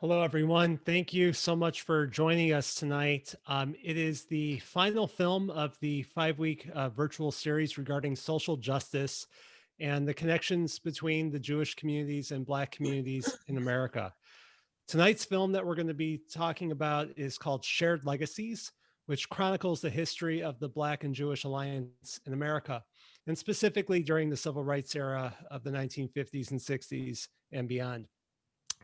Hello, everyone. Thank you so much for joining us tonight. It is the final film of the 5-week virtual series regarding social justice and the connections between the Jewish communities and Black communities in America. Tonight's film that we're going to be talking about is called Shared Legacies, which chronicles the history of the Black and Jewish alliance in America, and specifically during the civil rights era of the 1950s and 60s and beyond.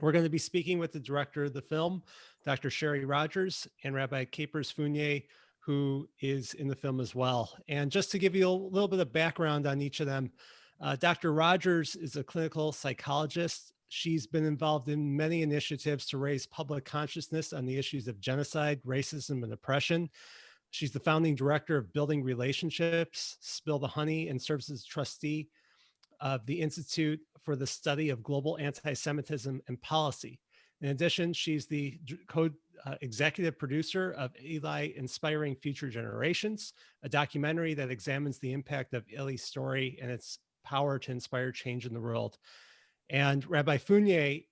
We're going to be speaking with the director of the film, Dr. Shari Rogers, and Rabbi Capers Funnye, who is in the film as well. And just to give you a little bit of background on each of them, Dr. Rogers is a clinical psychologist. She's been involved in many initiatives to raise public consciousness on the issues of genocide, racism, and oppression. She's the founding director of Building Relationships, Spill the Honey, and serves as trustee of the Institute for the Study of Global Anti-Semitism and Policy. In addition, she's the co-executive producer of Eli Inspiring Future Generations, a documentary that examines the impact of Eli's story and its power to inspire change in the world. And Rabbi Funnye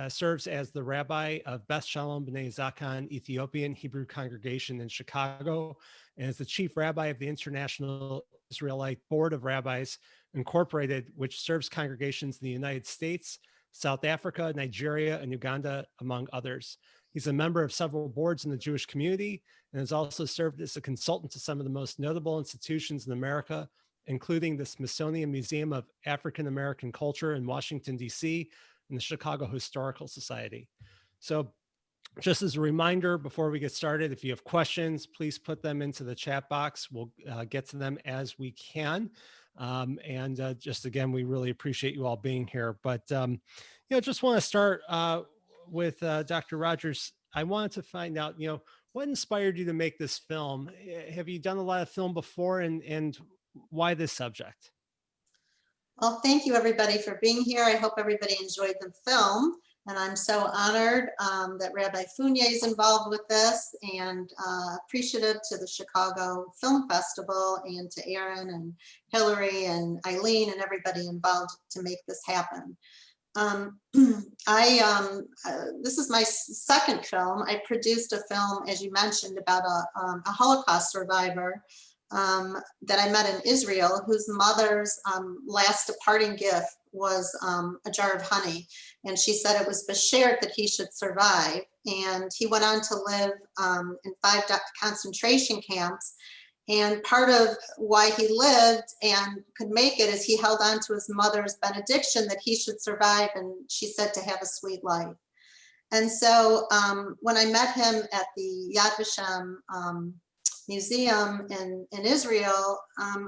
serves as the rabbi of Beth Shalom B'nai Zakan Ethiopian Hebrew Congregation in Chicago, and is the chief rabbi of the International Israelite Board of Rabbis Incorporated, which serves congregations in the United States, South Africa, Nigeria, and Uganda, among others. He's a member of several boards in the Jewish community and has also served as a consultant to some of the most notable institutions in America, including the Smithsonian Museum of African American Culture in Washington, D.C., and the Chicago Historical Society. So just as a reminder, before we get started, if you have questions, please put them into the chat box. We'll get to them as we can. Just again, we really appreciate you all being here. But, just want to start with Dr. Rogers. I wanted to find out, what inspired you to make this film? Have you done a lot of film before, and why this subject? Well, thank you everybody for being here. I hope everybody enjoyed the film. And I'm so honored that Rabbi Funnye is involved with this, and appreciative to the Chicago Film Festival and to Aaron and Hillary and Eileen and everybody involved to make this happen. This is my second film. I produced a film, as you mentioned, about a Holocaust survivor that I met in Israel, whose mother's last departing gift was a jar of honey. And she said it was bashared that he should survive. And he went on to live in 5 concentration camps. And part of why he lived and could make it is he held on to his mother's benediction that he should survive, and she said to have a sweet life. And so when I met him at the Yad Vashem museum in Israel,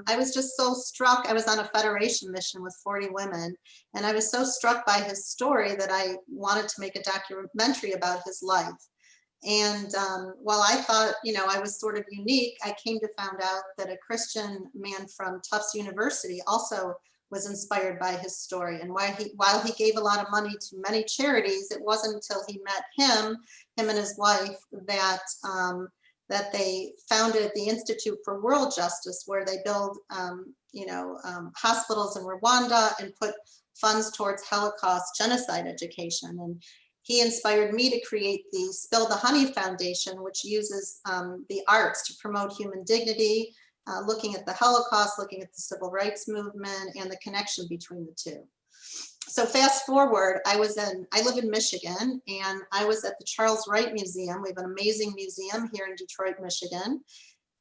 I was just so struck. I was on a federation mission with 40 women, and I was so struck by his story that I wanted to make a documentary about his life. And while I thought, I was sort of unique, I came to find out that a Christian man from Tufts University also was inspired by his story. And while he gave a lot of money to many charities, it wasn't until he met him and his wife, that they founded the Institute for World Justice, where they build, hospitals in Rwanda and put funds towards Holocaust genocide education. And he inspired me to create the Spill the Honey Foundation, which uses the arts to promote human dignity, looking at the Holocaust, looking at the civil rights movement, and the connection between the two. So fast forward, I live in Michigan, and I was at the Charles Wright Museum. We have an amazing museum here in Detroit, Michigan.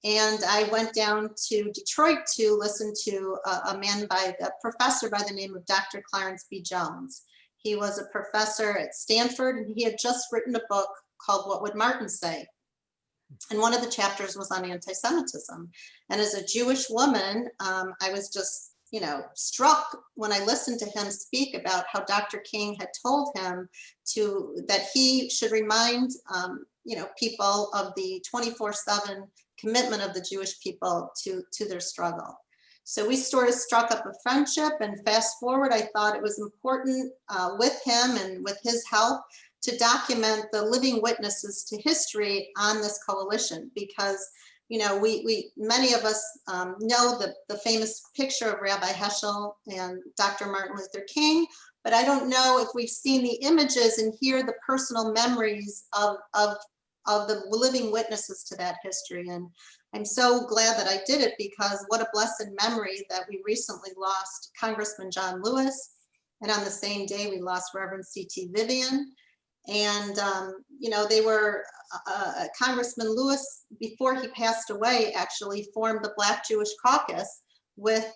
And I went down to Detroit to listen to a professor by the name of Dr. Clarence B. Jones. He was a professor at Stanford, and he had just written a book called What Would Martin Say? And one of the chapters was on anti-Semitism. And as a Jewish woman, I was just struck when I listened to him speak about how Dr. King had told him that he should remind people of the 24/7 commitment of the Jewish people to their struggle. So we sort of struck up a friendship, and fast forward, I thought it was important with him and with his help to document the living witnesses to history on this coalition, because many of us know the famous picture of Rabbi Heschel and Dr. Martin Luther King, but I don't know if we've seen the images and hear the personal memories of the living witnesses to that history. And I'm so glad that I did it, because what a blessed memory that we recently lost Congressman John Lewis. And on the same day, we lost Reverend C.T. Vivian. And, you know, they were, Congressman Lewis, before he passed away, actually formed the Black Jewish Caucus with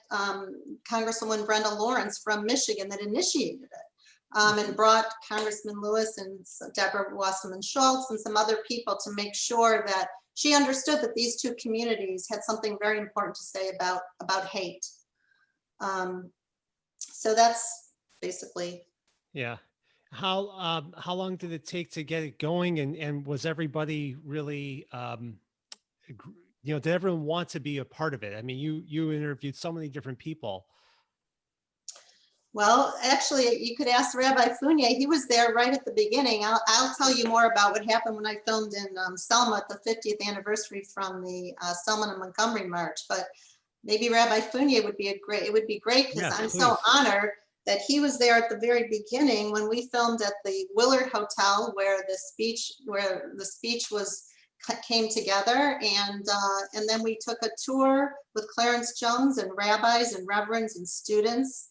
Congresswoman Brenda Lawrence from Michigan that initiated it, and brought Congressman Lewis and Deborah Wasserman Schultz and some other people to make sure that she understood that these two communities had something very important to say about hate. So that's basically. Yeah. How long did it take to get it going? And was everybody really, you know, did everyone want to be a part of it? I mean, you interviewed so many different people. Well, actually, you could ask Rabbi Funnye. He was there right at the beginning. I'll tell you more about what happened when I filmed in Selma at the 50th anniversary from the Selma and Montgomery March. But maybe Rabbi Funnye would be it would be great, because I'm so honored that he was there at the very beginning when we filmed at the Willard Hotel, where the speech came together, and then we took a tour with Clarence Jones and rabbis and reverends and students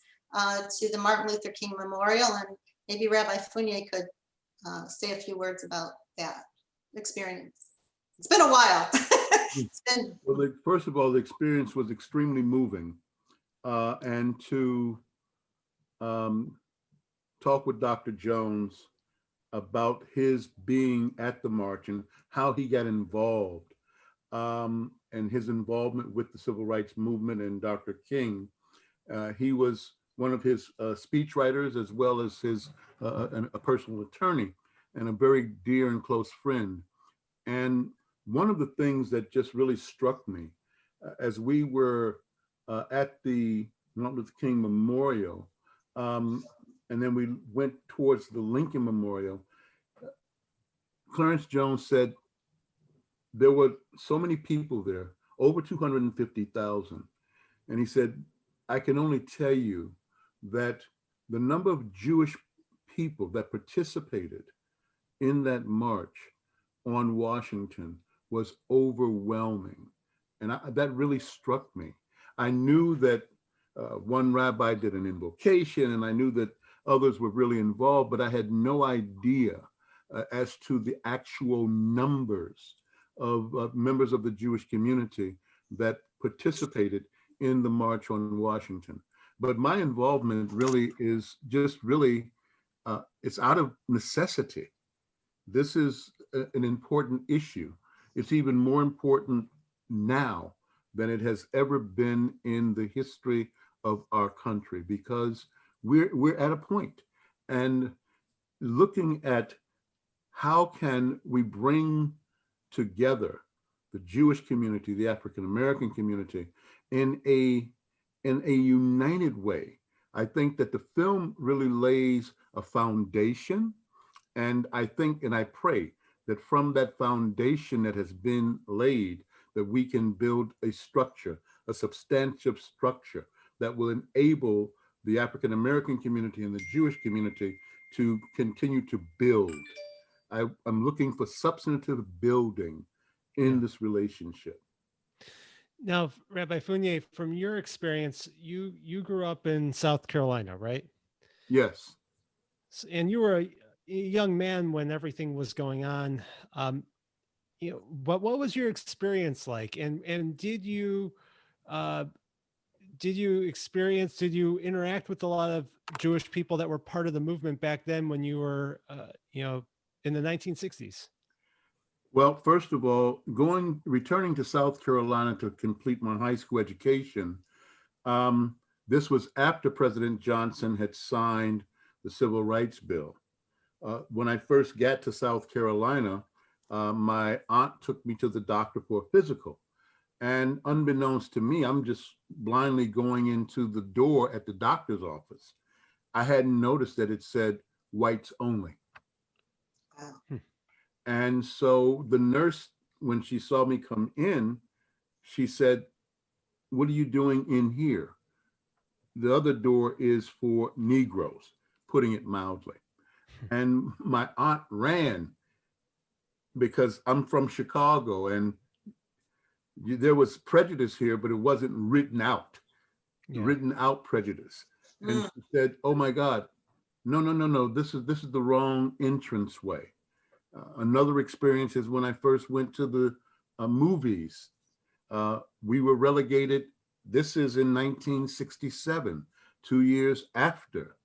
to the Martin Luther King Memorial, and maybe Rabbi Funnye could say a few words about that experience. It's been a while. Well, first of all, the experience was extremely moving, and to talk with Dr. Jones about his being at the march and how he got involved, and his involvement with the civil rights movement and Dr. King. He was one of his speechwriters, as well as his a personal attorney and a very dear and close friend. And one of the things that just really struck me as we were at the Martin Luther King Memorial, and then we went towards the Lincoln Memorial, Clarence Jones said there were so many people there, over 250,000. And he said, I can only tell you that the number of Jewish people that participated in that march on Washington was overwhelming. And that really struck me. I knew that one rabbi did an invocation, and I knew that others were really involved, but I had no idea as to the actual numbers of members of the Jewish community that participated in the March on Washington. But my involvement really is just really, it's out of necessity. This is an important issue. It's even more important now than it has ever been in the history of our country, because we're at a point, and looking at how can we bring together the Jewish community, the African American community, in a united way. I think that the film really lays a foundation, and I think and I pray that from that foundation that has been laid, that we can build a structure, a substantive structure that will enable the African American community and the Jewish community to continue to build. I'm looking for substantive building in this relationship. Now, Rabbi Funnye, from your experience, you grew up in South Carolina, right? Yes. And you were a young man when everything was going on. You know, what was your experience like? And did you interact with a lot of Jewish people that were part of the movement back then when you were, you know, in the 1960s? Well, first of all, returning to South Carolina to complete my high school education, this was after President Johnson had signed the Civil Rights Bill. When I first got to South Carolina, my aunt took me to the doctor for a physical. And unbeknownst to me, I'm just blindly going into the door at the doctor's office. I hadn't noticed that it said whites only. Wow. And so the nurse, when she saw me come in, she said, "What are you doing in here? The other door is for Negroes." putting it mildly. And my aunt ran because I'm from Chicago, and there was prejudice here, but it wasn't written out prejudice. And she said, "Oh my God, no, this is the wrong entrance way." Another experience is when I first went to the movies. We were relegated. This is in 1967, 2 years after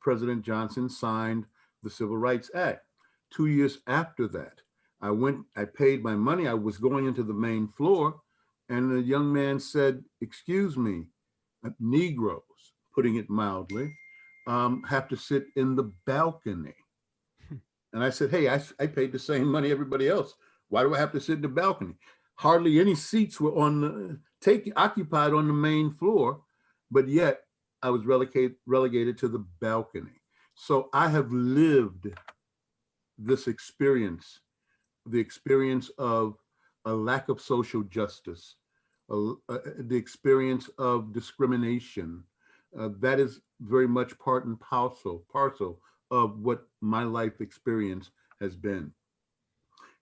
President Johnson signed the Civil Rights Act. 2 years after that, I paid my money. I was going into the main floor, and the young man said, "Excuse me, Negroes," putting it mildly, have to sit in the balcony. And I said, "Hey, I paid the same money everybody else. Why do I have to sit in the balcony?" Hardly any seats were occupied on the main floor, but yet I was relegated to the balcony. So I have lived this experience, the experience of a lack of social justice, the experience of discrimination. That is very much part and parcel of what my life experience has been.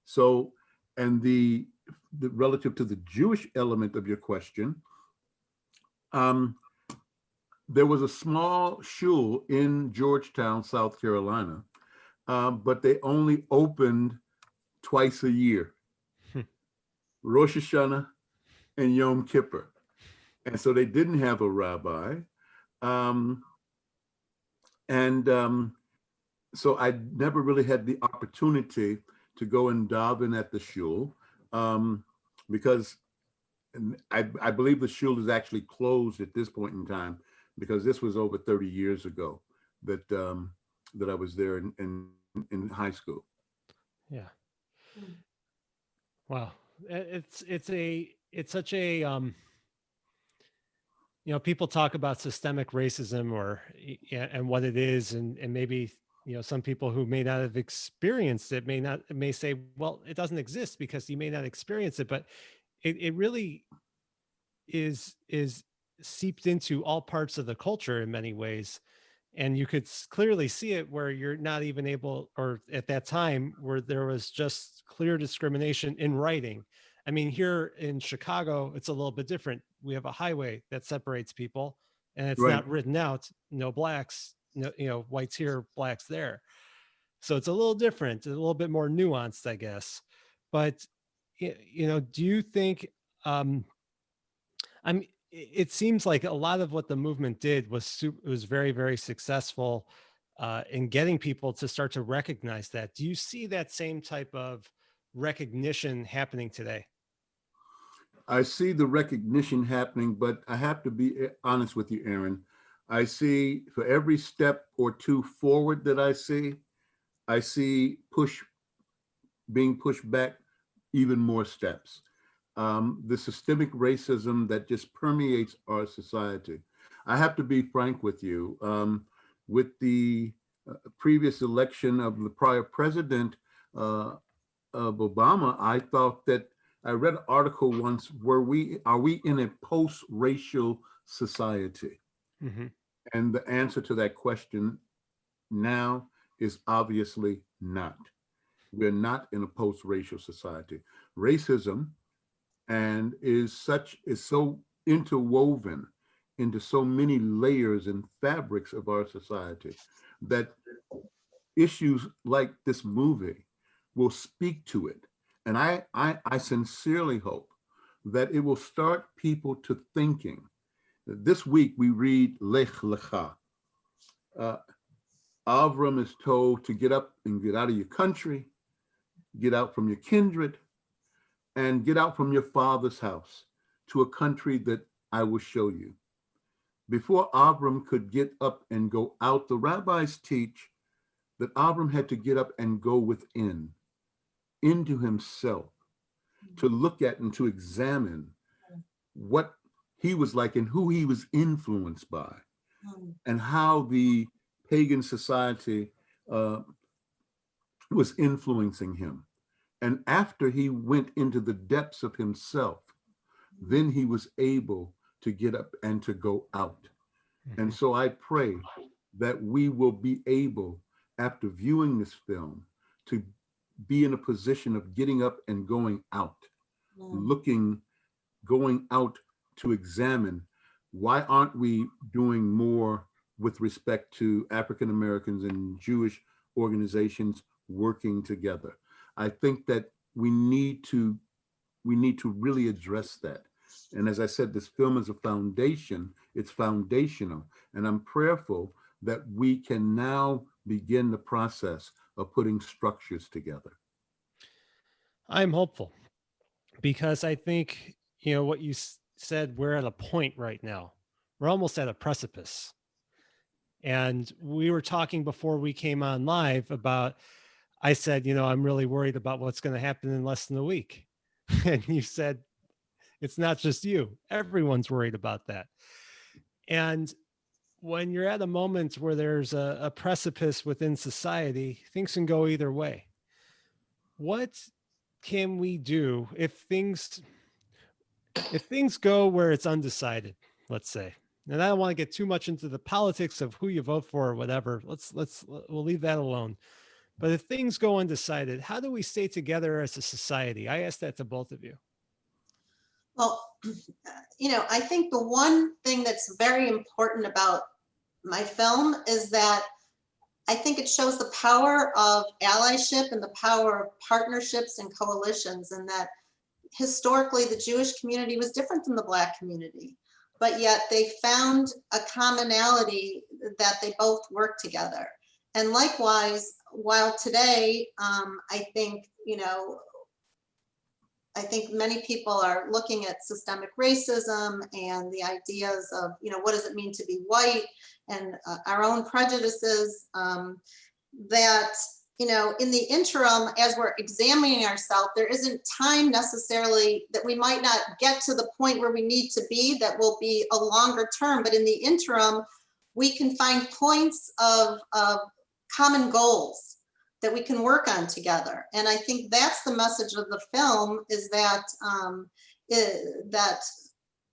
So, and the relative to the Jewish element of your question, there was a small shul in Georgetown, South Carolina, but they only opened twice a year, Rosh Hashanah and Yom Kippur. And so they didn't have a rabbi. So I never really had the opportunity to go and daven at the shul, because I believe the shul is actually closed at this point in time, because this was over 30 years ago that I was there in high school. Yeah. Wow. It's such a, people talk about systemic racism and what it is, and maybe, some people who may not have experienced it may say, well, it doesn't exist because you may not experience it, but it really is seeped into all parts of the culture in many ways. And you could clearly see it where you're not even able, or at that time where there was just clear discrimination in writing. I mean, here in Chicago, it's a little bit different. We have a highway that separates people, and it's Right. not written out, no blacks, no, whites here, blacks there. So it's a little different, a little bit more nuanced, I guess. But, do you think, it seems like a lot of what the movement did was very, very successful in getting people to start to recognize that. Do you see that same type of recognition happening today? I see the recognition happening, but I have to be honest with you, Aaron. I see for every step or two forward that I see being pushed back even more steps. The systemic racism that just permeates our society. I have to be frank with you. With the previous election of the prior president of Obama, I thought that I read an article once are we in a post-racial society? Mm-hmm. And the answer to that question now is obviously not. We're not in a post-racial society. Racism is so interwoven into so many layers and fabrics of our society that issues like this movie will speak to it. And I sincerely hope that it will start people to thinking. This week we read Lech Lecha. Avram is told to get up and get out of your country, get out from your kindred, and get out from your father's house to a country that I will show you. Before Avram could get up and go out, the rabbis teach that Avram had to get up and go within, into himself, to look at and to examine what he was like and who he was influenced by, and how the pagan society was influencing him. And after he went into the depths of himself, then he was able to get up and to go out. Mm-hmm. And so I pray that we will be able, after viewing this film, to be in a position of getting up and going out, going out to examine, why aren't we doing more with respect to African Americans and Jewish organizations working together? I think that we need to really address that. And as I said, this film is a foundation, it's foundational. And I'm prayerful that we can now begin the process of putting structures together. I'm hopeful because I think, you know, what you said, we're at a point right now. We're almost at a precipice. And we were talking before we came on live about, I said, you know, I'm really worried about what's going to happen in less than a week. And you said, it's not just you, everyone's worried about that. And when you're at a moment where there's a precipice within society, things can go either way. What can we do if things go where it's undecided, let's say? And I don't want to get too much into the politics of who you vote for or whatever. We'll leave that alone. But if things go undecided, how do we stay together as a society? I asked that to both of you. Well, you know, I think the one thing that's very important about my film is that I think it shows the power of allyship and the power of partnerships and coalitions, and that historically the Jewish community was different than the Black community, but yet they found a commonality that they both work together. And likewise, while today, I think, you know, I think many people are looking at systemic racism and the ideas of, you know, what does it mean to be white, and our own prejudices, that, you know, in the interim, as we're examining ourselves, there isn't time necessarily that we might not get to the point where we need to be, that will be a longer term, but in the interim, we can find points of common goals that we can work on together. And I think that's the message of the film, is that that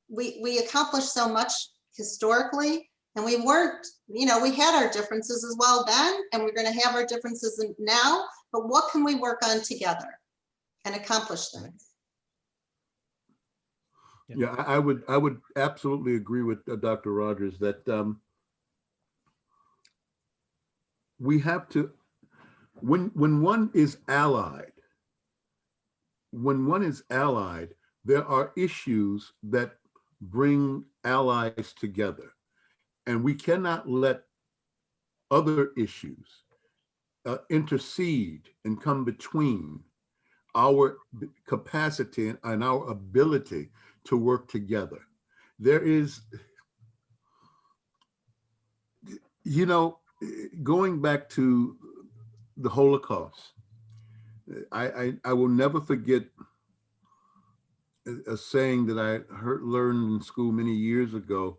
we accomplished so much historically, and we weren't, you know, we had our differences as well then, and we're going to have our differences now, but what can we work on together and accomplish things? Yeah, I would absolutely agree with Dr. Rogers that we have to, when one is allied, there are issues that bring allies together. And we cannot let other issues intercede and come between our capacity and our ability to work together. There is, you know, going back to the Holocaust, I will never forget a saying that I learned in school many years ago.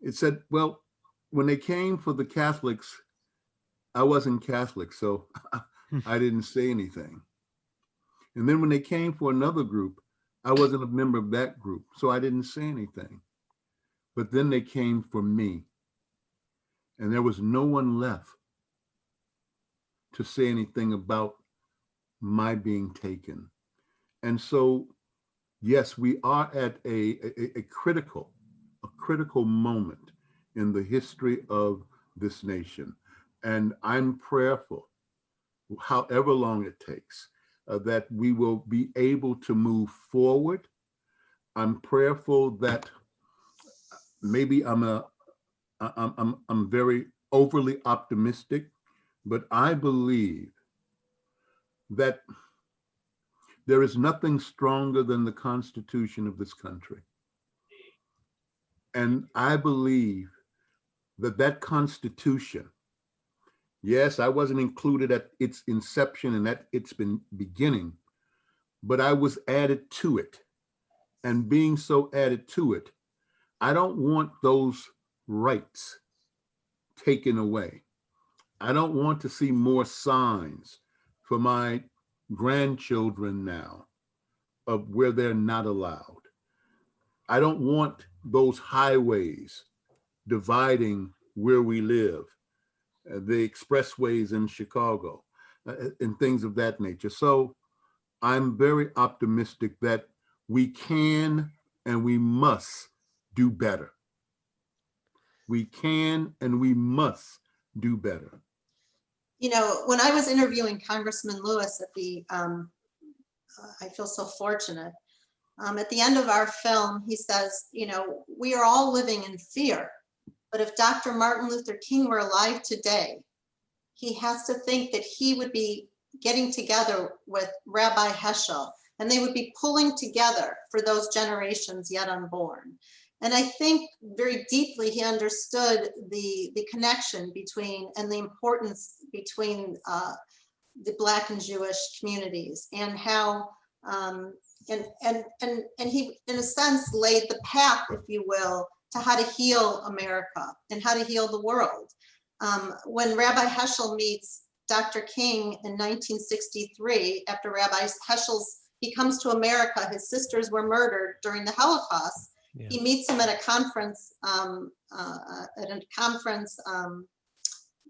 It said, well, when they came for the Catholics, I wasn't Catholic, so I didn't say anything. And then when they came for another group, I wasn't a member of that group, so I didn't say anything. But then they came for me, and there was no one left to say anything about my being taken. And so, yes, we are at a critical moment in the history of this nation. And I'm prayerful, however long it takes, that we will be able to move forward. I'm prayerful that maybe I'm very overly optimistic, but I believe that there is nothing stronger than the Constitution of this country. And I believe that that Constitution, yes, I wasn't included at its inception and at its beginning, but I was added to it. And being so added to it, I don't want those rights taken away. I don't want to see more signs for my grandchildren now of where they're not allowed. I don't want those highways dividing where we live, the expressways in Chicago, and things of that nature. So I'm very optimistic that we can and we must do better. We can and we must do better. You know, when I was interviewing Congressman Lewis at the, I feel so fortunate. At the end of our film, he says, you know, we are all living in fear, but if Dr. Martin Luther King were alive today, he has to think that he would be getting together with Rabbi Heschel, and they would be pulling together for those generations yet unborn. And I think very deeply he understood the connection between and the importance between the Black and Jewish communities, and how and he in a sense laid the path, if you will, to how to heal America and how to heal the world. When Rabbi Heschel meets Dr. King in 1963, after Rabbi he comes to America, his sisters were murdered during the Holocaust. Yeah. He meets him at a conference,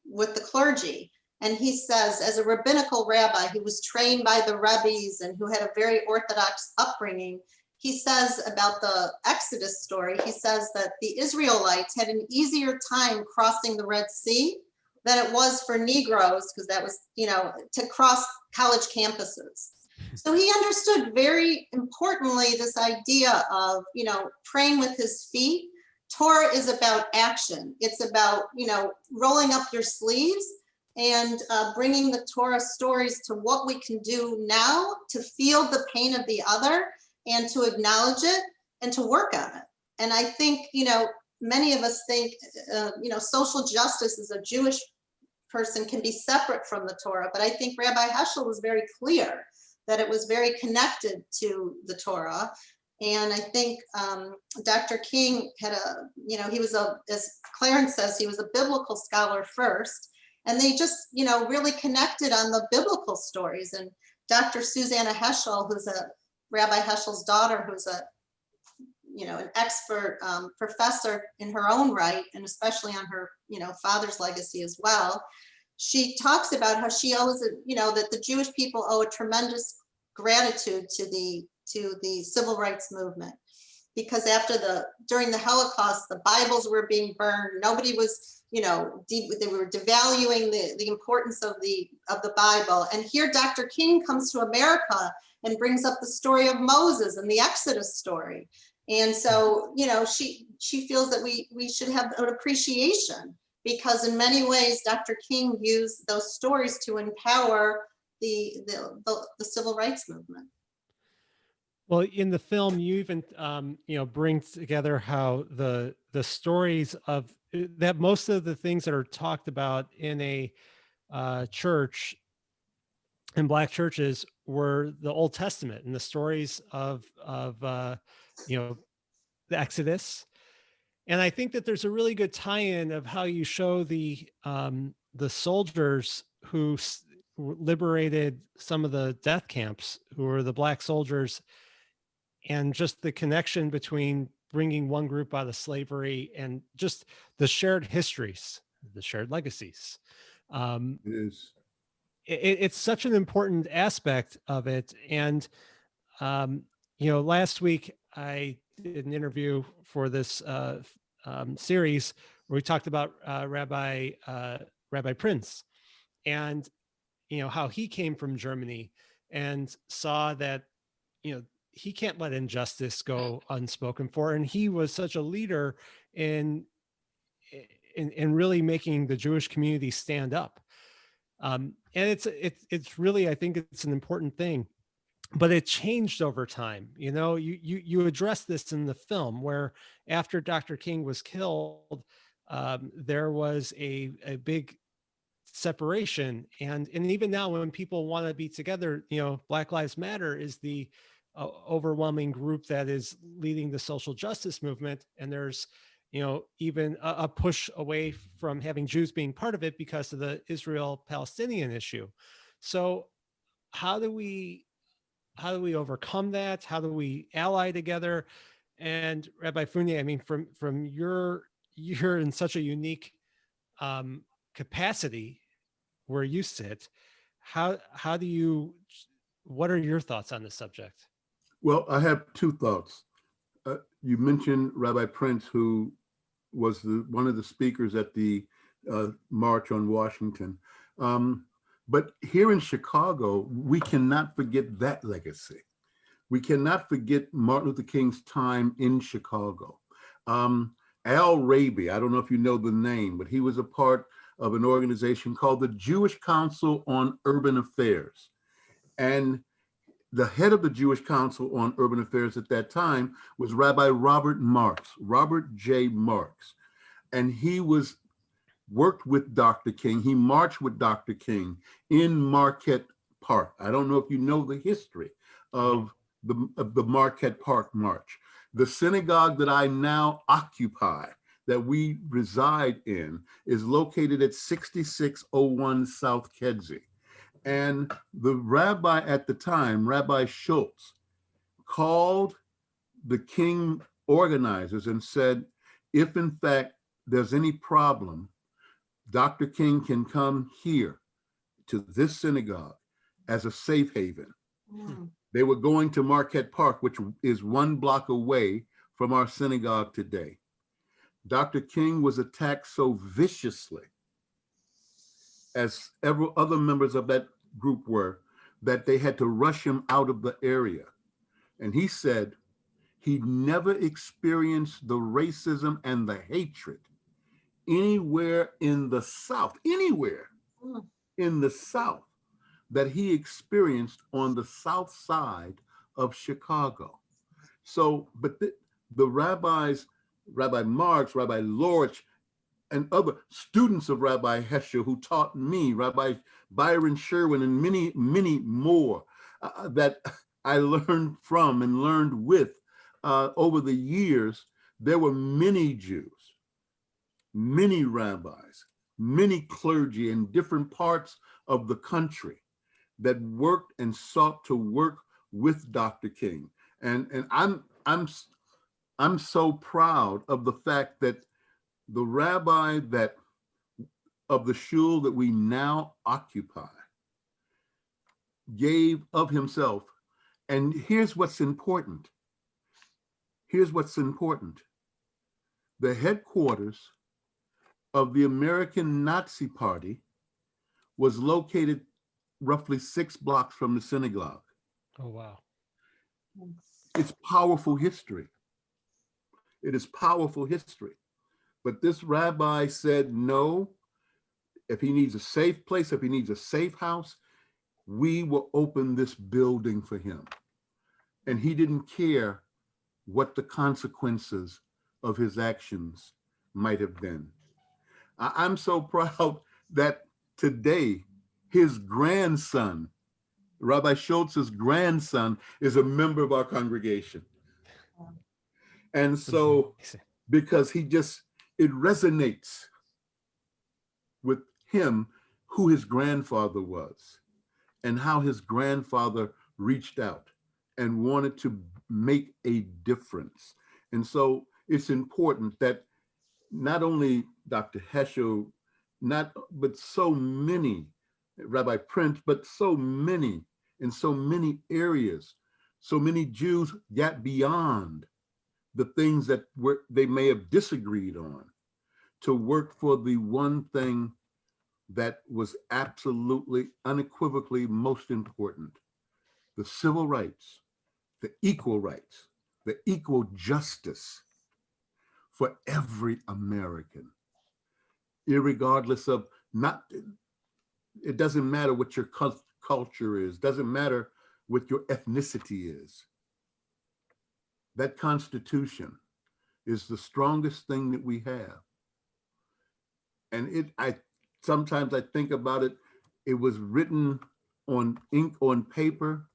with the clergy. And he says, as a rabbinical rabbi who was trained by the rabbis and who had a very Orthodox upbringing, he says about the Exodus story, he says that the Israelites had an easier time crossing the Red Sea than it was for Negroes, because that was, you know, to cross college campuses. So he understood very importantly this idea of, you know, praying with his feet. Torah is about action. It's about, you know, rolling up your sleeves and bringing the Torah stories to what we can do now to feel the pain of the other and to acknowledge it and to work on it. And I think, you know, many of us think, you know, social justice as a Jewish person can be separate from the Torah, but I think Rabbi Heschel was very clear that it was very connected to the Torah. And I think Dr. King had a, you know, he was a, as Clarence says, he was a biblical scholar first, and they just, you know, really connected on the biblical stories. And Dr. Susannah Heschel, who's a Rabbi Heschel's daughter, who's a, you know, an expert professor in her own right, and especially on her, you know, father's legacy as well. She talks about how she owes, you know, that the Jewish people owe a tremendous gratitude to the civil rights movement, because during the Holocaust, the Bibles were being burned. Nobody was, you know, they were devaluing the importance of the Bible. And here Dr. King comes to America and brings up the story of Moses and the Exodus story. And so, you know, she feels that we should have an appreciation, because in many ways, Dr. King used those stories to empower the civil rights movement. Well, in the film, you even, you know, bring together how the stories of that, most of the things that are talked about in a church, in Black churches, were the Old Testament and the stories of you know, the Exodus. And I think that there's a really good tie-in of how you show the soldiers who liberated some of the death camps, who were the Black soldiers, and just the connection between bringing one group out of slavery and just the shared histories, the shared legacies. It's such an important aspect of it. And, you know, last week I did an interview for this series where we talked about Rabbi Prince, and, you know, how he came from Germany and saw that, you know, he can't let injustice go unspoken for. And he was such a leader in really making the Jewish community stand up. And it's really, I think it's an important thing, but it changed over time. You know, you address this in the film, where after Dr. King was killed, there was a big separation. And even now, when people want to be together, you know, Black Lives Matter is the overwhelming group that is leading the social justice movement. And there's, you know, even a push away from having Jews being part of it because of the Israel-Palestinian issue. So how do we overcome that? How do we ally together? And Rabbi Funnye, I mean, from your you're in such a unique capacity where you sit. How do you, what are your thoughts on this subject? Well, I have two thoughts. You mentioned Rabbi Prince, who was one of the speakers at the March on Washington. But here in Chicago, we cannot forget that legacy. We cannot forget Martin Luther King's time in Chicago. Al Raby, I don't know if you know the name, but he was a part of an organization called the Jewish Council on Urban Affairs. And the head of the Jewish Council on Urban Affairs at that time was Rabbi Robert J. Marks. And he worked with Dr. King. He marched with Dr. King in Marquette Park. I don't know if you know the history of the Marquette Park March. The synagogue that I now occupy, that we reside in, is located at 6601 South Kedzie. And the rabbi at the time, Rabbi Schultz, called the King organizers and said, if in fact there's any problem, Dr. King can come here to this synagogue as a safe haven. Mm. They were going to Marquette Park, which is 1 block away from our synagogue today. Dr. King was attacked so viciously, as several other members of that group were, that they had to rush him out of the area. And he said he never experienced the racism and the hatred anywhere in the South, that he experienced on the South side of Chicago. So, but the rabbis, Rabbi Marks, Rabbi Lorch, and other students of Rabbi Heschel who taught me, Rabbi Byron Sherwin, and many, many more that I learned from and learned with over the years. There were many Jews, many rabbis, many clergy in different parts of the country that worked and sought to work with Dr. King. And I'm so proud of the fact that the rabbi of the shul that we now occupy gave of himself. And here's what's important. The headquarters of the American Nazi Party was located roughly 6 blocks from the synagogue. Oh, wow. It's powerful history. It is powerful history. But this rabbi said, no, if he needs a safe place, if he needs a safe house, we will open this building for him. And he didn't care what the consequences of his actions might have been. I'm so proud that today his grandson, Rabbi Schultz's grandson, is a member of our congregation. And so, because it resonates with him who his grandfather was and how his grandfather reached out and wanted to make a difference. And so it's important that not only Dr. Heschel, but so many, Rabbi Prince, but so many in so many areas, so many Jews got beyond the things that they may have disagreed on to work for the one thing that was absolutely, unequivocally most important: the civil rights, the equal justice for every American, irregardless of it doesn't matter what your culture is, doesn't matter what your ethnicity is. That Constitution is the strongest thing that we have. And sometimes I think about it, it was written on ink on paper,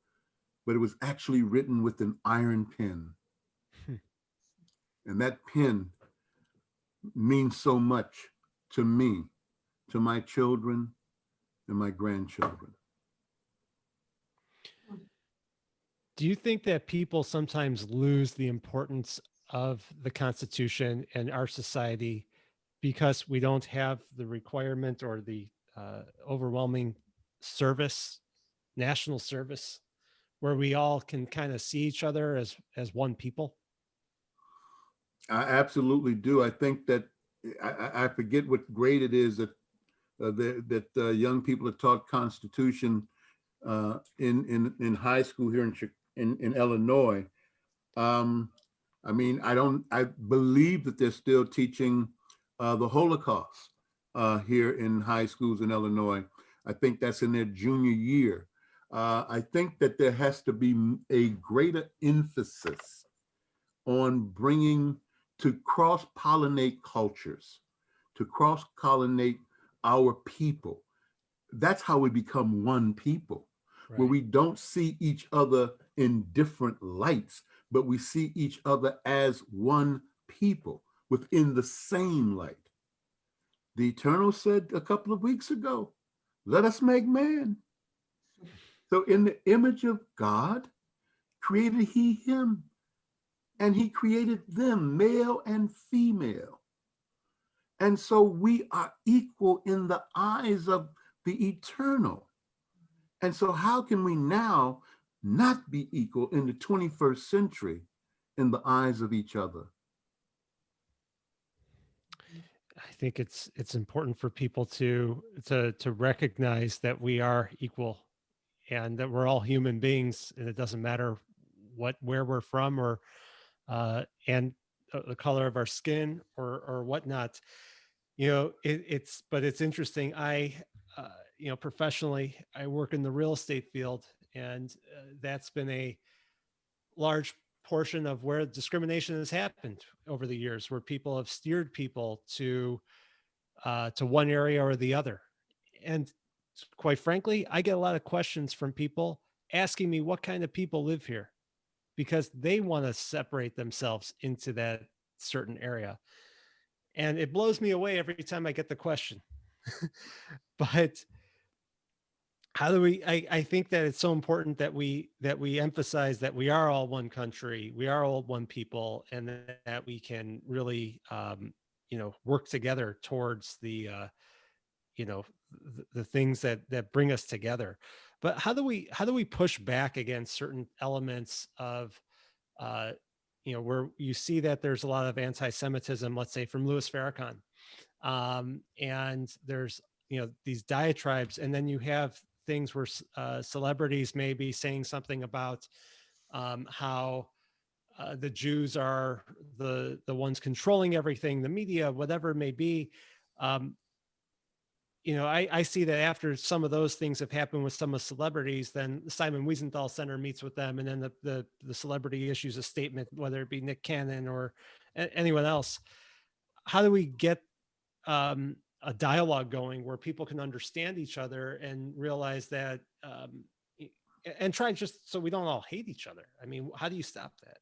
but it was actually written with an iron pen. And that pen means so much to me, to my children and my grandchildren. Do you think that people sometimes lose the importance of the Constitution and our society because we don't have the requirement or the overwhelming service, national service, where we all can kind of see each other as one people? I absolutely do. I think that I forget what grade it is that young people are taught Constitution in high school here in Illinois. I mean, I believe that they're still teaching the Holocaust here in high schools in Illinois. I think that's in their junior year. I think that there has to be a greater emphasis on bringing to cross-pollinate cultures, to cross-pollinate our people. That's how we become one people, right? Where we don't see each other in different lights, but we see each other as one people within the same light. The Eternal said a couple of weeks ago, let us make man. So in the image of God, created he him, and he created them, male and female. And so we are equal in the eyes of the Eternal. And so how can we now not be equal in the 21st century in the eyes of each other? I think it's important for people to recognize that we are equal and that we're all human beings, and it doesn't matter where we're from or and the color of our skin or whatnot. You know, but it's interesting. You know, professionally, I work in the real estate field, and that's been a large portion of where discrimination has happened over the years, where people have steered people to one area or the other. And quite frankly, I get a lot of questions from people asking me what kind of people live here, because they want to separate themselves into that certain area. And it blows me away every time I get the question. But how do we, I think that it's so important that we emphasize that we are all one country, we are all one people, and that we can really, you know, work together towards the, you know, the things that bring us together. But how do we push back against certain elements of, you know, where you see that there's a lot of anti-Semitism, let's say from Louis Farrakhan, and there's, you know, these diatribes, and then you have things where celebrities may be saying something about how the Jews are the ones controlling everything, the media, whatever it may be. You know, I see that after some of those things have happened with some of the celebrities, then the Simon Wiesenthal Center meets with them, and then the celebrity issues a statement, whether it be Nick Cannon or anyone else. How do we get a dialogue going where people can understand each other and realize that, and try just so we don't all hate each other? I mean, how do you stop that?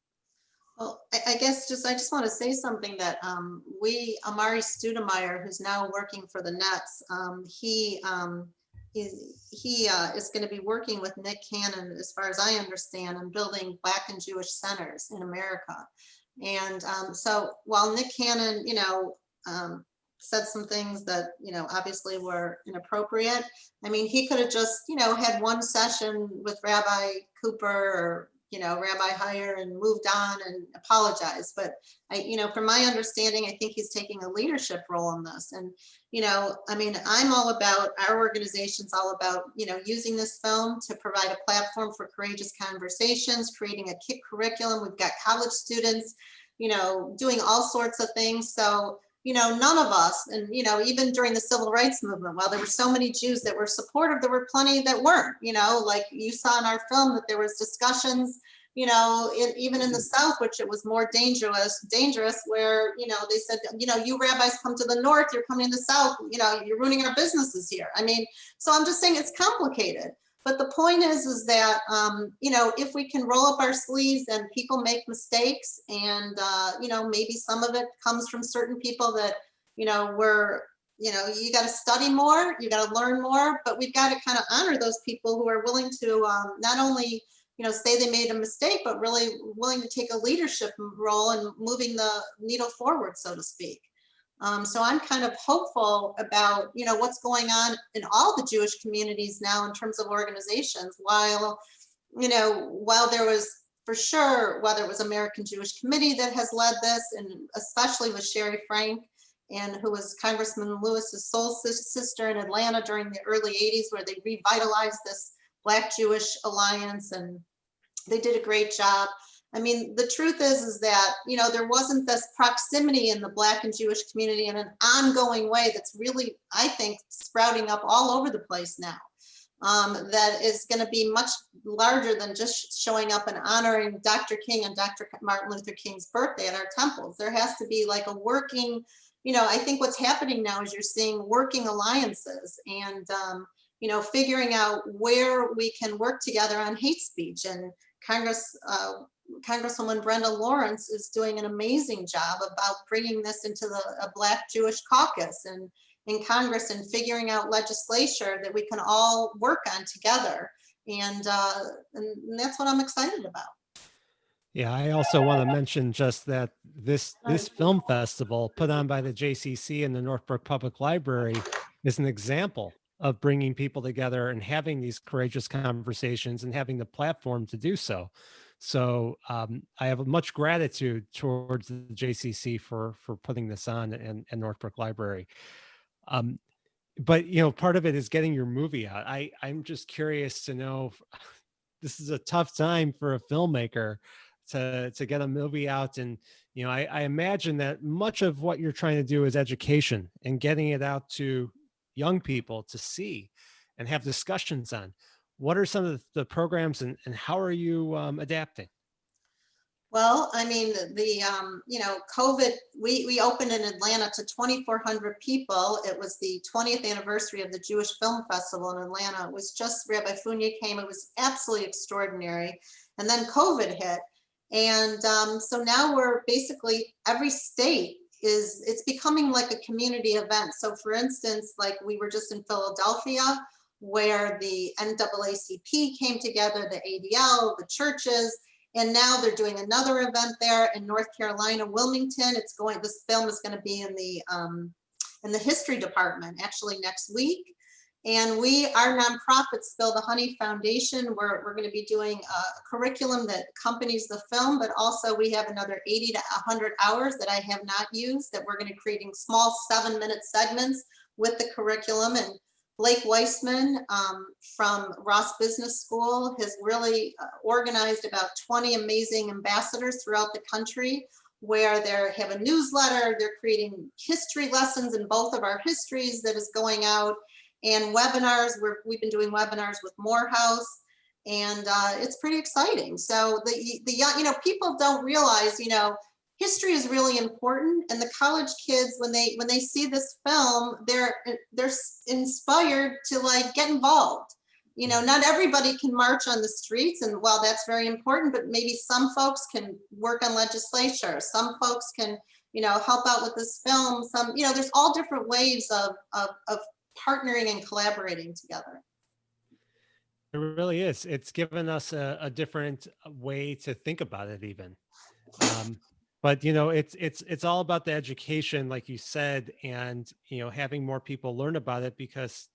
Well, I guess I just want to say something that Amari Studemeyer, who's now working for the Nets, he is going to be working with Nick Cannon, as far as I understand, and building Black and Jewish centers in America. And so while Nick Cannon, you know, said some things that, you know, obviously were inappropriate, I mean, he could have just, you know, had one session with Rabbi Cooper or, you know, Rabbi Heyer and moved on and apologized. But you know, from my understanding, I think he's taking a leadership role in this. And, you know, I mean, I'm all about, our organization's all about, you know, using this film to provide a platform for courageous conversations, creating a KIT curriculum. We've got college students, you know, doing all sorts of things. So, you know, none of us, and, you know, even during the civil rights movement, while there were so many Jews that were supportive, there were plenty that weren't. You know, like you saw in our film that there was discussions, you know, even in the South, which it was more dangerous, where, you know, they said, you know, you rabbis come to the North, you're coming to the South, you know, you're ruining our businesses here. I mean, so I'm just saying it's complicated. But the point is that, you know, if we can roll up our sleeves, and people make mistakes, and, you know, maybe some of it comes from certain people that, you know, you know, you got to study more, you got to learn more, but we've got to kind of honor those people who are willing to not only, you know, say they made a mistake, but really willing to take a leadership role in moving the needle forward, so to speak. So I'm kind of hopeful about, what's going on in all the Jewish communities now in terms of organizations, while there was, for sure, whether it was American Jewish Committee that has led this, and especially with Sherry Frank, and who was Congressman Lewis's soul sister in Atlanta during the early 80s, where they revitalized this Black Jewish alliance, and they did a great job. I mean, the truth is that, there wasn't this proximity in the Black and Jewish community in an ongoing way that's really, I think, sprouting up all over the place now. That is going to be much larger than just showing up and honoring Dr. King and Dr. Martin Luther King's birthday at our temples. There has to be like a working, I think what's happening now is you're seeing working alliances and, figuring out where we can work together on hate speech. And Congresswoman Brenda Lawrence is doing an amazing job about bringing this into a Black Jewish caucus and in Congress, and figuring out legislation that we can all work on together. And that's what I'm excited about. Yeah, I also want to mention just that this film festival put on by the JCC and the Northbrook Public Library is an example of bringing people together and having these courageous conversations and having the platform to do so. So I have much gratitude towards the JCC for putting this on, and Northbrook Library. But part of it is getting your movie out. I'm just curious to know, this is a tough time for a filmmaker to get a movie out. And, I imagine that much of what you're trying to do is education and getting it out to young people to see and have discussions on. What are some of the programs, and how are you adapting? Well, I mean, COVID, we opened in Atlanta to 2,400 people. It was the 20th anniversary of the Jewish Film Festival in Atlanta. It was just Rabbi Funnye came. It was absolutely extraordinary. And then COVID hit. And so now we're basically, every state it's becoming like a community event. So for instance, like we were just in Philadelphia, where the NAACP came together, the ADL, the churches, and now they're doing another event there in North Carolina, Wilmington. This film is going to be in the history department actually next week. And our nonprofit Spill the Honey Foundation, we're going to be doing a curriculum that accompanies the film, but also we have another 80 to 100 hours that I have not used that we're going to creating small 7-minute segments with the curriculum. And Blake Weissman from Ross Business School has really organized about 20 amazing ambassadors throughout the country, where they have a newsletter. They're creating history lessons in both of our histories that is going out, and webinars. We've been doing webinars with Morehouse, and it's pretty exciting. So the young, people don't realize, history is really important, and the college kids, when they see this film, they're inspired to like get involved. Not everybody can march on the streets, and while that's very important, but maybe some folks can work on legislature. Some folks can, help out with this film. Some, there's all different ways of partnering and collaborating together. It really is. It's given us a different way to think about it, even. But it's all about the education, like you said, and having more people learn about it, because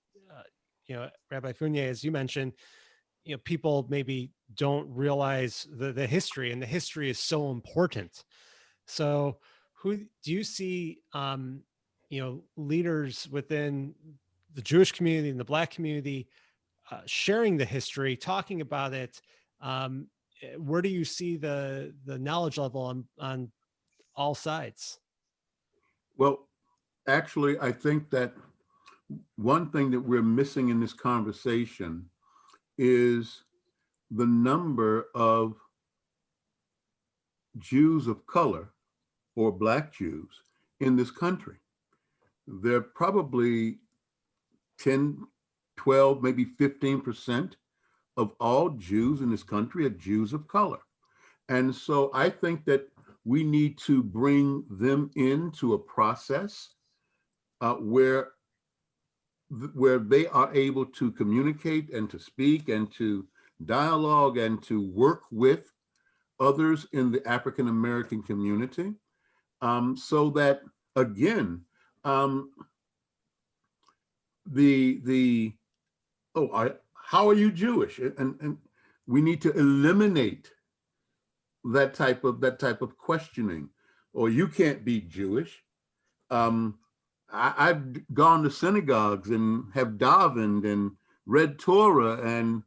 Rabbi Funnye, as you mentioned, people maybe don't realize the history, and the history is so important. So, who do you see, leaders within the Jewish community and the Black community sharing the history, talking about it? Where do you see the knowledge level on all sides? Well, actually, I think that one thing that we're missing in this conversation is the number of Jews of color or Black Jews in this country. They're probably 10, 12, maybe 15% of all Jews in this country are Jews of color. And so I think that we need to bring them into a process where they are able to communicate and to speak and to dialogue and to work with others in the African American community, so that, again, Um, how are you Jewish? And we need to eliminate that type of questioning, or you can't be Jewish. I've gone to synagogues and have davened and read Torah, and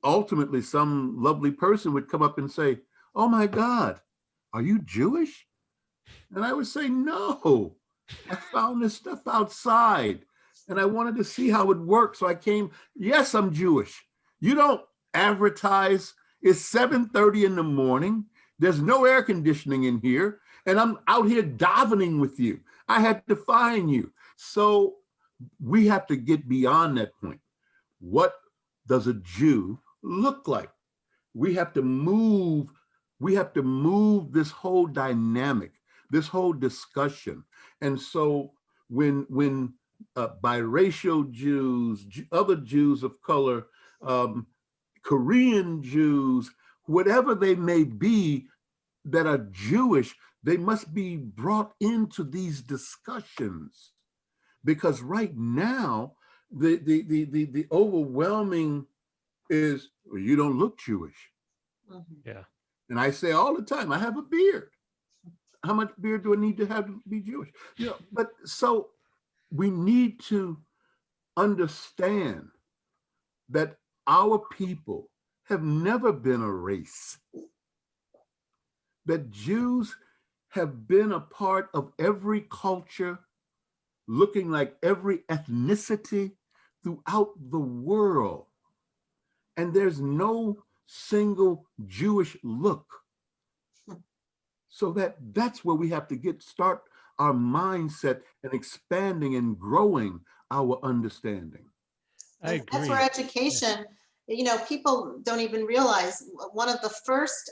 ultimately some lovely person would come up and say, "Oh my God, are you Jewish?" And I would say, "No, I found this stuff outside and I wanted to see how it works. So I came. Yes, I'm Jewish. You don't advertise. It's 7:30 in the morning. There's no air conditioning in here. And I'm out here davening with you. I had to find you." So we have to get beyond that point. What does a Jew look like? We have to move this whole dynamic, this whole discussion. And so when biracial Jews, other Jews of color, Korean Jews, whatever they may be that are Jewish, they must be brought into these discussions, because right now the overwhelming is, well, you don't look Jewish. Yeah. And I say all the time, I have a beard. How much beard do I need to have to be Jewish? You know, but so we need to understand that our people have never been a race. That Jews have been a part of every culture, looking like every ethnicity throughout the world. And there's no single Jewish look. So that's where we have to start our mindset and expanding and growing our understanding. I agree. That's where education, you know, people don't even realize one of the first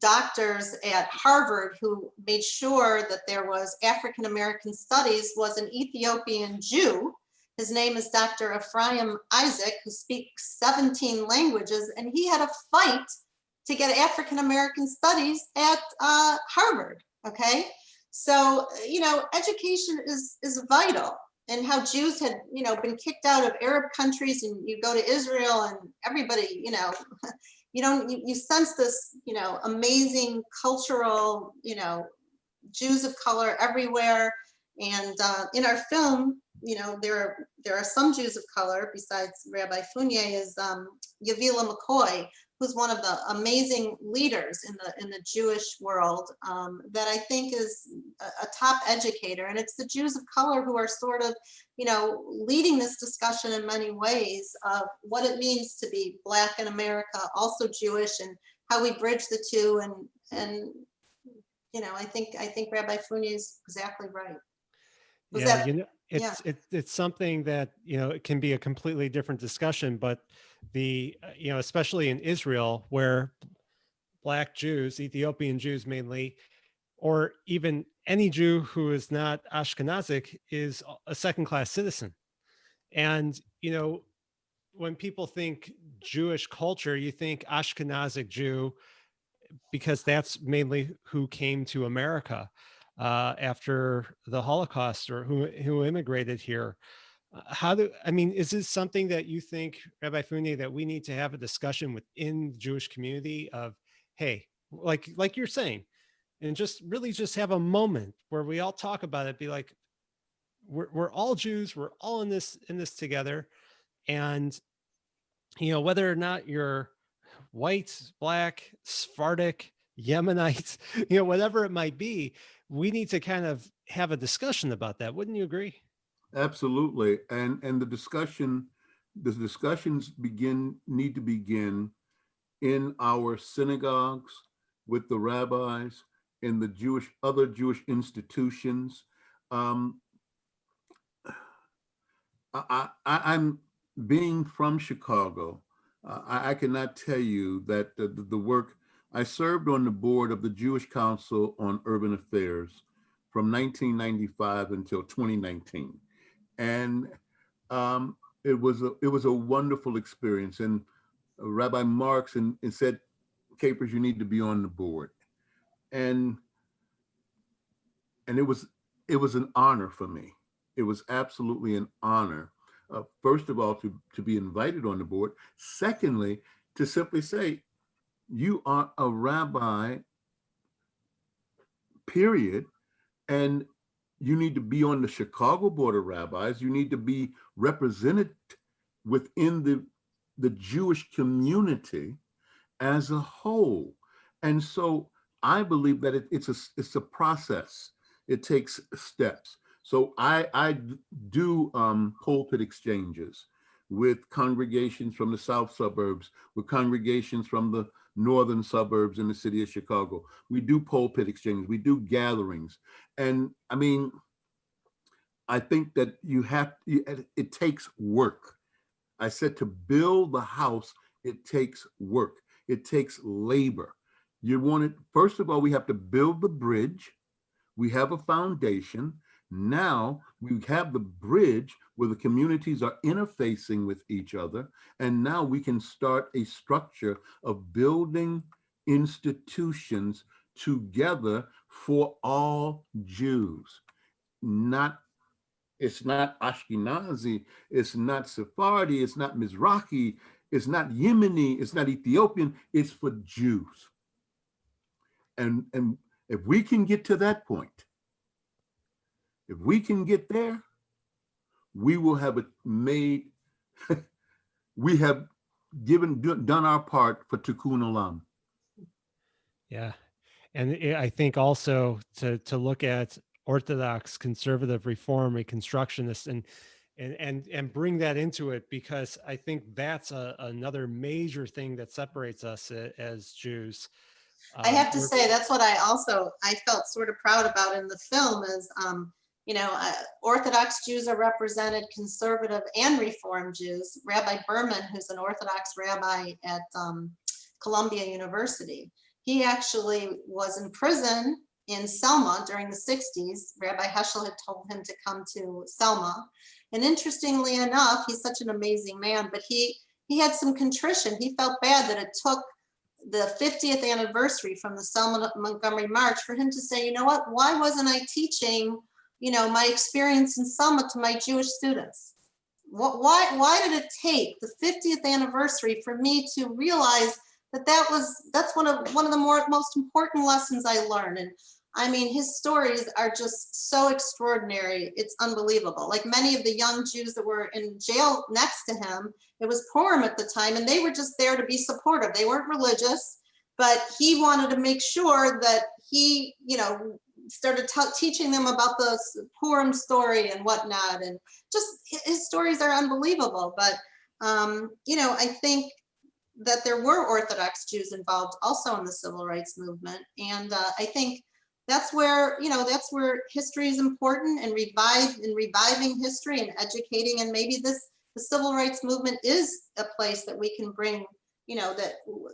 doctors at Harvard who made sure that there was African American studies was an Ethiopian Jew. His name is Dr. Ephraim Isaac, who speaks 17 languages, and he had a fight to get African American studies at Harvard. Okay, so you know, education is vital. And how Jews had, you know, been kicked out of Arab countries, and you go to Israel, and everybody, you know, you sense this, you know, amazing cultural, you know, Jews of color everywhere. And in our film, you know, there are some Jews of color besides Rabbi Funnye, is Yavila McCoy, who's one of the amazing leaders in the Jewish world, that I think is a top educator. And it's the Jews of color who are sort of, you know, leading this discussion in many ways of what it means to be Black in America, also Jewish, and how we bridge the two. And you know, I think Rabbi Funnye is exactly right. Yeah, you know, it's something that, you know, it can be a completely different discussion, but you know, especially in Israel, where Black Jews, Ethiopian Jews mainly, or even any Jew who is not Ashkenazic, is a second-class citizen. And, you know, when people think Jewish culture, you think Ashkenazic Jew, because that's mainly who came to America after the Holocaust, or who immigrated here. I mean, is this something that you think, Rabbi Funnye, that we need to have a discussion within the Jewish community of, hey, like you're saying, and just really just have a moment where we all talk about it, be like, we're all Jews, we're all in this together. And, you know, whether or not you're white, Black, Sephardic, Yemenite, you know, whatever it might be, we need to kind of have a discussion about that. Wouldn't you agree? Absolutely. And the discussions need to begin in our synagogues, with the rabbis, in the other Jewish institutions. I'm being from Chicago. I cannot tell you that the work, I served on the board of the Jewish Council on Urban Affairs from 1995 until 2019. And it was a wonderful experience. And Rabbi Marks and said, "Capers, you need to be on the board." And it was it was an honor for me. It was absolutely an honor, first of all, to be invited on the board. Secondly, to simply say, you are a rabbi, period, and you need to be on the Chicago Board of Rabbis. You need to be represented within the Jewish community as a whole. And so I believe that it's a process. It takes steps. So I do pulpit exchanges with congregations from the south suburbs, with congregations from the northern suburbs in the city of Chicago. We do pulpit exchanges, we do gatherings. And I mean, I think that it takes work. I said to build the house, it takes work. It takes labor. You want it, first of all, we have to build the bridge. We have a foundation. Now we have the bridge where the communities are interfacing with each other. And now we can start a structure of building institutions together for all Jews. It's not Ashkenazi, it's not Sephardi, it's not Mizrahi, it's not Yemeni, it's not Ethiopian, it's for Jews. And if we can get to that point, if we can get there, we will have made, we have done our part for Tikkun Olam. Yeah. And I think also to look at Orthodox, conservative, reform, reconstructionist, and bring that into it, because I think that's another major thing that separates us as Jews. I have to say, that's what I felt sort of proud about in the film is, Orthodox Jews are represented, conservative and Reform Jews. Rabbi Berman, who's an Orthodox rabbi at Columbia University, he actually was in prison in Selma during the 60s. Rabbi Heschel had told him to come to Selma. And interestingly enough, he's such an amazing man, but he had some contrition. He felt bad that it took the 50th anniversary from the Selma Montgomery March for him to say, you know what, why wasn't I teaching, my experience in Selma to my Jewish students? Why did it take the 50th anniversary for me to realize that's one of the most important lessons I learned? And I mean, his stories are just so extraordinary. It's unbelievable. Like many of the young Jews that were in jail next to him, it was Purim at the time, and they were just there to be supportive. They weren't religious, but he wanted to make sure that he, started teaching them about the Purim story and whatnot. And just his stories are unbelievable. But, I think that there were Orthodox Jews involved also in the civil rights movement. And I think that's where history is important, and reviving history and educating. And maybe the civil rights movement is a place that we can bring, that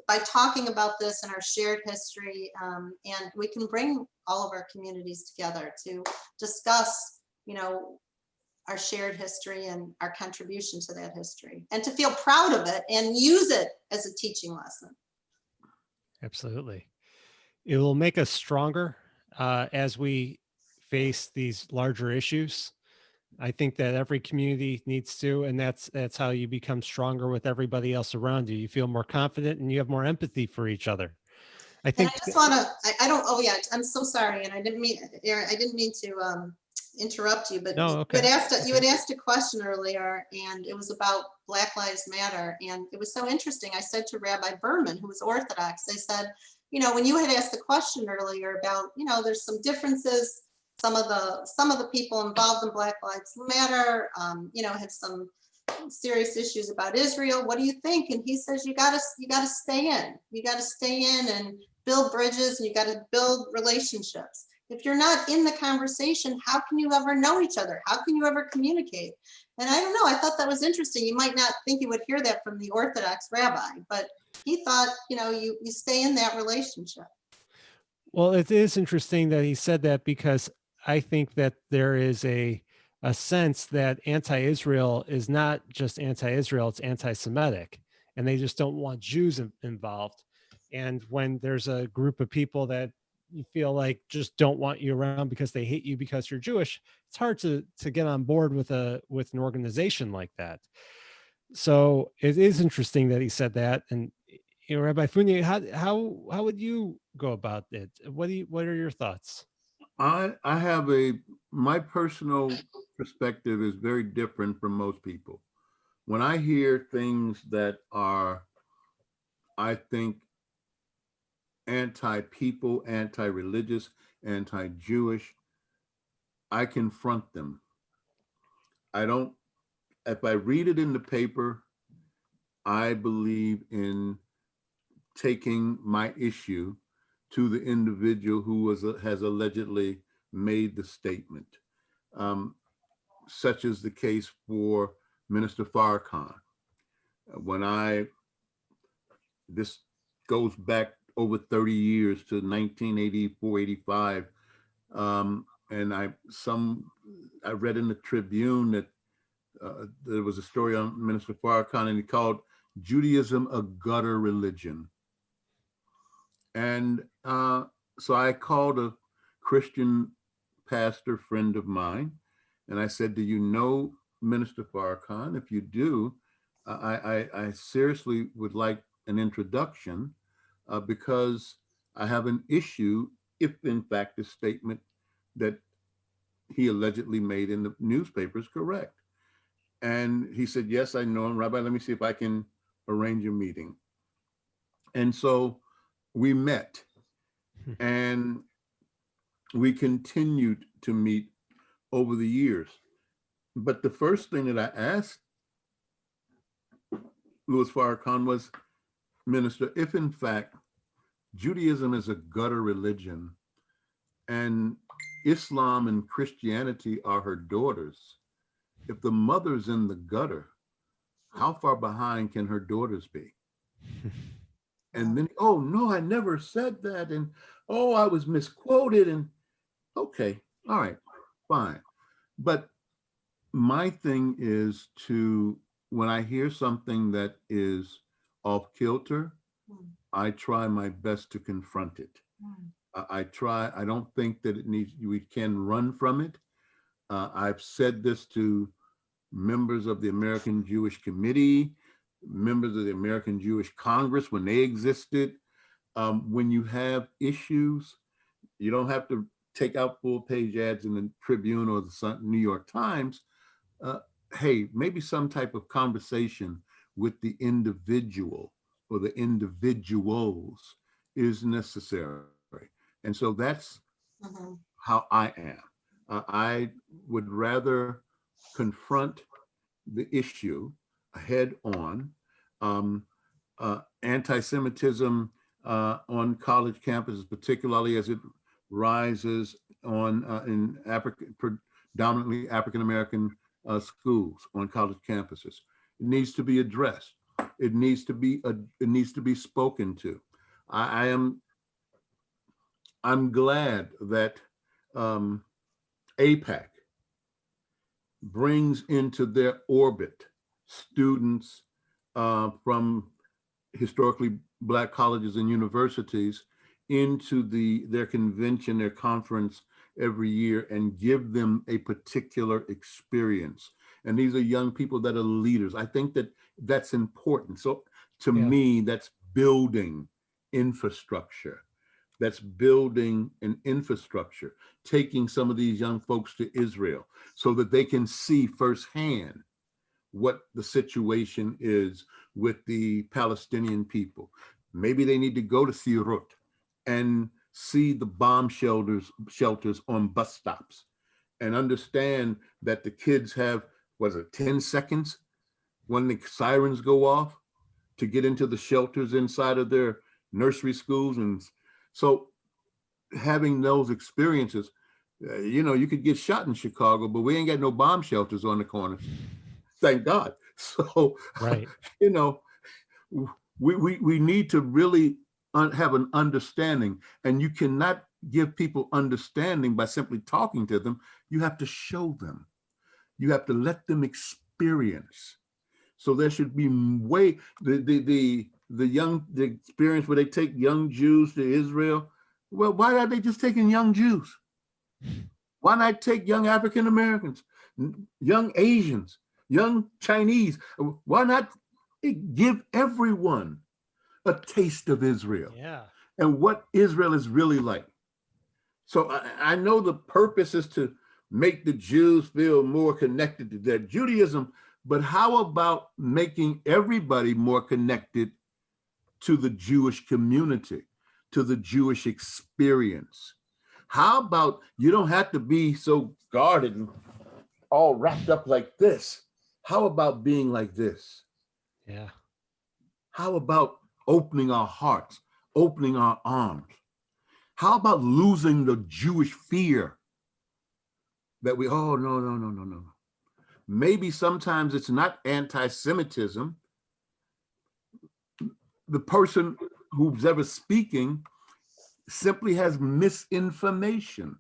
by talking about this and our shared history, and we can bring all of our communities together to discuss, our shared history and our contribution to that history, and to feel proud of it and use it as a teaching lesson. Absolutely. It will make us stronger as we face these larger issues. I think that every community needs to, and that's how you become stronger with everybody else around you. You feel more confident and you have more empathy for each other. I think. And I just want to, I'm so sorry. And I didn't mean, Aaron, to interrupt you, but no, okay. you had asked a question earlier, and it was about Black Lives Matter. And it was so interesting. I said to Rabbi Berman, who was Orthodox, I said, when you had asked the question earlier about, there's some differences. Some of the people involved in Black Lives Matter, have some serious issues about Israel. What do you think? And he says, you gotta stay in. You gotta stay in and build bridges, and you gotta build relationships. If you're not in the conversation, how can you ever know each other? How can you ever communicate? And I don't know, I thought that was interesting. You might not think you would hear that from the Orthodox rabbi, but he thought, you stay in that relationship. Well, it is interesting that he said that, because I think that there is a sense that anti-Israel is not just anti-Israel, it's anti-Semitic, and they just don't want Jews involved. And when there's a group of people that you feel like just don't want you around because they hate you because you're Jewish, it's hard to get on board with an organization like that. So it is interesting that he said that. And Rabbi Funnye, how would you go about it? What are your thoughts? I have my personal perspective is very different from most people. When I hear things that are, I think, anti-people, anti-religious, anti-Jewish, I confront them. If I read it in the paper, I believe in taking my issue to the individual who has allegedly made the statement, such as the case for Minister Farrakhan. This goes back over 30 years to 1984, 85. And I read in the Tribune that there was a story on Minister Farrakhan, and he called Judaism a gutter religion. And so I called a Christian pastor friend of mine, and I said, do you know Minister Farrakhan? If you do, I seriously would like an introduction because I have an issue if in fact the statement that he allegedly made in the newspaper is correct. And he said, yes, I know him. Rabbi, let me see if I can arrange a meeting. And so we met, and we continued to meet over the years. But the first thing that I asked Louis Farrakhan was, Minister, if in fact Judaism is a gutter religion and Islam and Christianity are her daughters, if the mother's in the gutter, how far behind can her daughters be? And then, oh, no, I never said that. And, oh, I was misquoted. And okay, all right, fine. But my thing is when I hear something that is off kilter, I try my best to confront it. I don't think that we can run from it. I've said this to members of the American Jewish Committee, members of the American Jewish Congress when they existed. When you have issues, you don't have to take out full-page ads in the Tribune or the New York Times. Hey, maybe some type of conversation with the individual or the individuals is necessary. And so that's how I am. I would rather confront the issue head on. Anti-Semitism on college campuses, particularly as it rises in predominantly African-American schools on college campuses. It needs to be addressed. It needs to be spoken to. I'm glad that AIPAC brings into their orbit students from historically Black colleges and universities into their convention, their conference every year, and give them a particular experience. And these are young people that are leaders. I think that that's important. So to me, that's building infrastructure. That's building an infrastructure, taking some of these young folks to Israel so that they can see firsthand what the situation is with the Palestinian people. Maybe they need to go to Beirut and see the bomb shelters on bus stops and understand that the kids have, 10 seconds when the sirens go off to get into the shelters inside of their nursery schools. And so having those experiences, you could get shot in Chicago, but we ain't got no bomb shelters on the corners. Thank God. So, right. We need to really have an understanding, and you cannot give people understanding by simply talking to them. You have to show them. You have to let them experience. So there should be the experience where they take young Jews to Israel. Well, why are they just taking young Jews? Why not take young African Americans, young Asians, young Chinese? Why not give everyone a taste of Israel and what Israel is really like? So I know the purpose is to make the Jews feel more connected to their Judaism, but how about making everybody more connected to the Jewish community, to the Jewish experience? How about you don't have to be so guarded and all wrapped up like this? How about being like this? Yeah. How about opening our hearts, opening our arms? How about losing the Jewish fear that oh, no. Maybe sometimes it's not anti-Semitism. The person who's ever speaking simply has misinformation.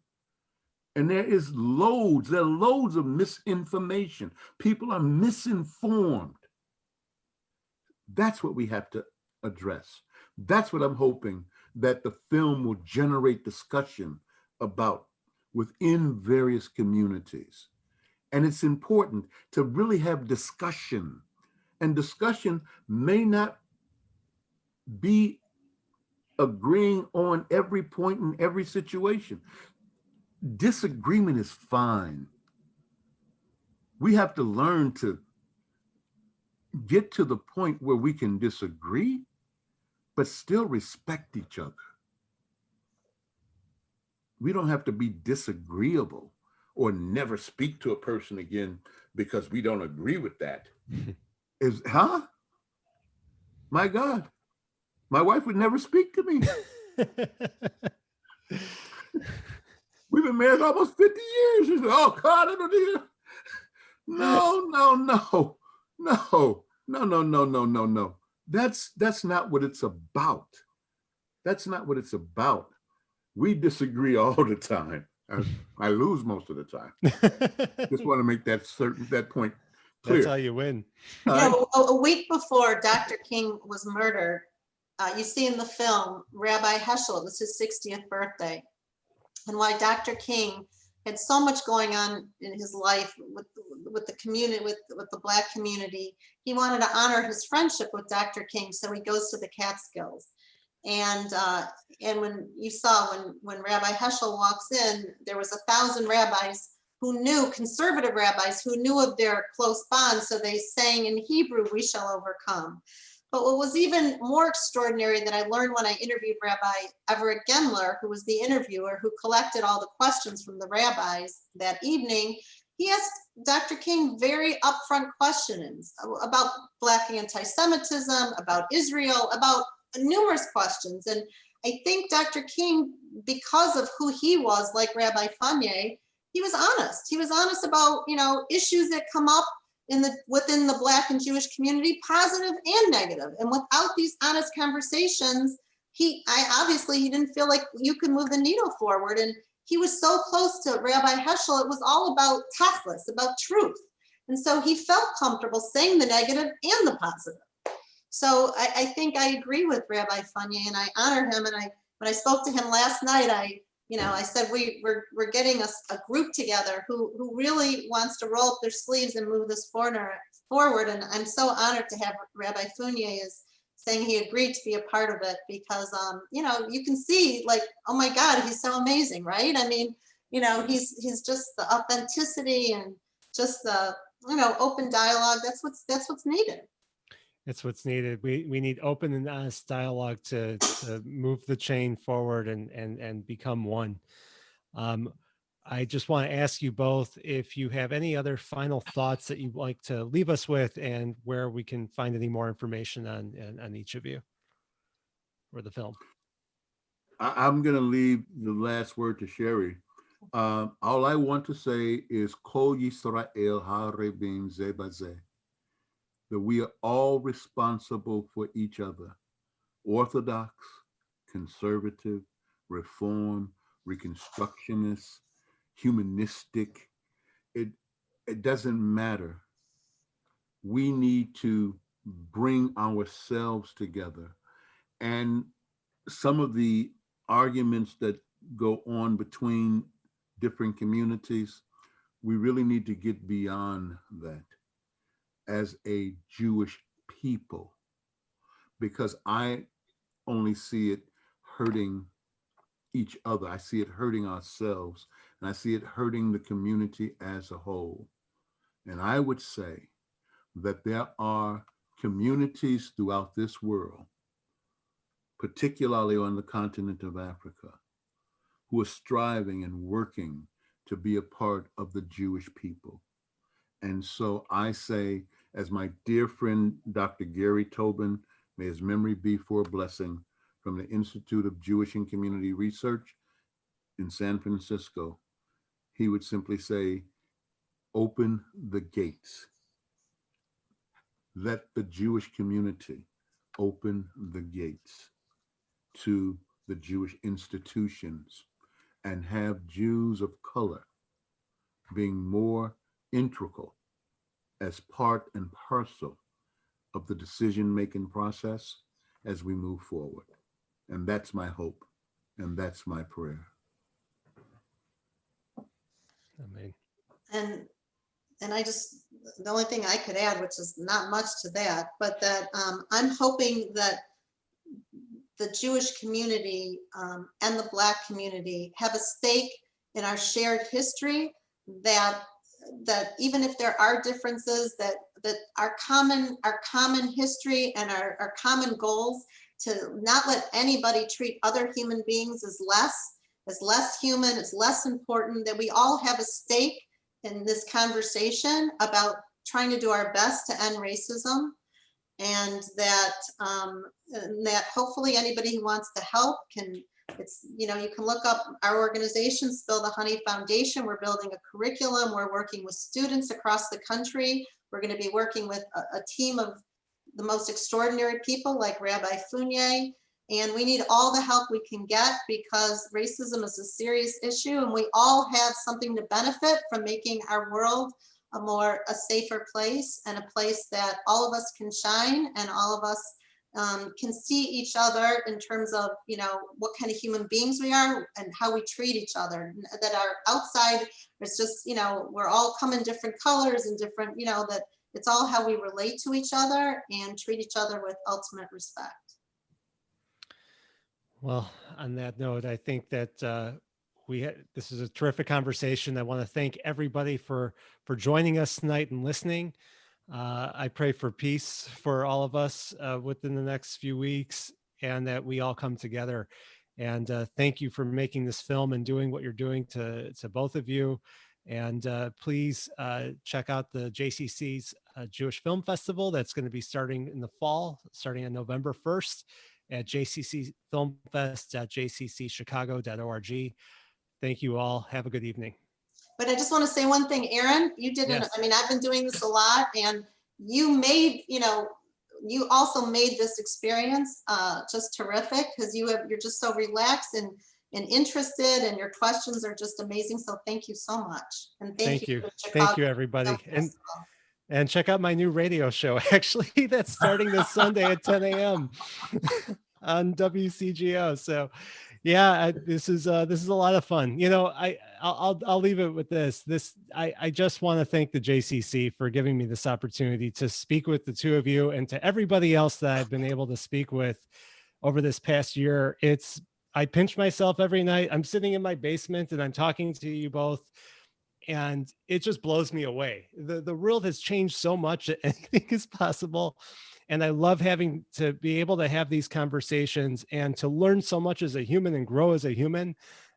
And there are loads of misinformation. People are misinformed. That's what we have to address. That's what I'm hoping that the film will generate discussion about within various communities. And it's important to really have discussion. And discussion may not be agreeing on every point in every situation. Disagreement is fine. We have to learn to get to the point where we can disagree, but still respect each other. We don't have to be disagreeable or never speak to a person again because we don't agree with that. My God, my wife would never speak to me. We've been married almost 50 years. She said, oh God, I don't need it. No. That's not what it's about. That's not what it's about. We disagree all the time. I lose most of the time. Just want to make that point clear. That's how you win. A week before Dr. King was murdered, you see in the film, Rabbi Heschel, it was his 60th birthday. And why Dr. King had so much going on in his life with the community, with the Black community. He wanted to honor his friendship with Dr. King, so he goes to the Catskills. And when you saw when Rabbi Heschel walks in, there was 1,000 rabbis who knew, conservative rabbis who knew of their close bond, so they sang in Hebrew, "We shall overcome." But what was even more extraordinary that I learned when I interviewed Rabbi Everett Gendler, who was the interviewer who collected all the questions from the rabbis that evening, he asked Dr. King very upfront questions about Black anti-Semitism, about Israel, about numerous questions. And I think Dr. King, because of who he was, like Rabbi Funnye, he was honest. He was honest about, issues that come up within the Black and Jewish community, positive and negative. And without these honest conversations, he didn't feel like you could move the needle forward. And he was so close to Rabbi Heschel, it was all about tachlis, about truth. And so he felt comfortable saying the negative and the positive. So I think I agree with Rabbi Funnye, and I honor him. And when I spoke to him last night, I said we're getting a group together who really wants to roll up their sleeves and move this forward. And I'm so honored to have Rabbi Funnye is saying he agreed to be a part of it because you can see, like, oh my God, he's so amazing, right? I mean, he's just the authenticity and just the open dialogue. That's what's needed. It's what's needed. We need open and honest dialogue to move the chain forward and become one. I just want to ask you both if you have any other final thoughts that you'd like to leave us with, and where we can find any more information on each of you or the film. I'm going to leave the last word to Shari. All I want to say is Kol Yisrael Harebim Ze Bazeh, that we are all responsible for each other. Orthodox, conservative, reform, reconstructionist, humanistic, it doesn't matter. We need to bring ourselves together. And some of the arguments that go on between different communities, we really need to get beyond that as a Jewish people, because I only see it hurting each other. I see it hurting ourselves, and I see it hurting the community as a whole. And I would say that there are communities throughout this world, particularly on the continent of Africa, who are striving and working to be a part of the Jewish people. And so I say, as my dear friend, Dr. Gary Tobin, may his memory be for a blessing, from the Institute of Jewish and Community Research in San Francisco, he would simply say, open the gates. Let the Jewish community open the gates to the Jewish institutions and have Jews of color being more integral as part and parcel of the decision-making process as we move forward. And that's my hope, and that's my prayer. Amen. And I just, the only thing I could add, which is not much to that, but that I'm hoping that the Jewish community and the Black community have a stake in our shared history, that even if there are differences, that our common history and our common goals, to not let anybody treat other human beings as less human, as less important, that we all have a stake in this conversation about trying to do our best to end racism, and that hopefully anybody who wants to help can, you can look up our organization, Spill the Honey Foundation. We're building a curriculum. We're working with students across the country. We're going to be working with a team of the most extraordinary people like Rabbi Funnye. And we need all the help we can get, because racism is a serious issue, and we all have something to benefit from making our world a safer place, and a place that all of us can shine, and all of us can see each other in terms of, what kind of human beings we are and how we treat each other. That our outside is just, we're all come in different colors and different, that it's all how we relate to each other and treat each other with ultimate respect. Well, on that note, I think that this is a terrific conversation. I want to thank everybody for joining us tonight and listening. I pray for peace for all of us within the next few weeks, and that we all come together. And thank you for making this film and doing what you're doing to both of you. And please check out the JCC's Jewish Film Festival that's going to be starting in the fall, starting on November 1st at jccfilmfest.jccchicago.org. Thank you all. Have a good evening. But I just want to say one thing, Aaron, you didn't, Yes. I mean, I've been doing this a lot, and you made, you also made this experience just terrific, because you're just so relaxed and interested, and your questions are just amazing. So thank you so much. And thank you. Thank you, everybody. And check out my new radio show, actually, that's starting this Sunday at 10 a.m. on WCGO. So yeah, this is a lot of fun. I'll leave it with this. I just want to thank the JCC for giving me this opportunity to speak with the two of you, and to everybody else that I've been able to speak with over this past year. I pinch myself every night. I'm sitting in my basement and I'm talking to you both, and it just blows me away. The world has changed so much that anything is possible. And I love having to be able to have these conversations and to learn so much as a human and grow as a human,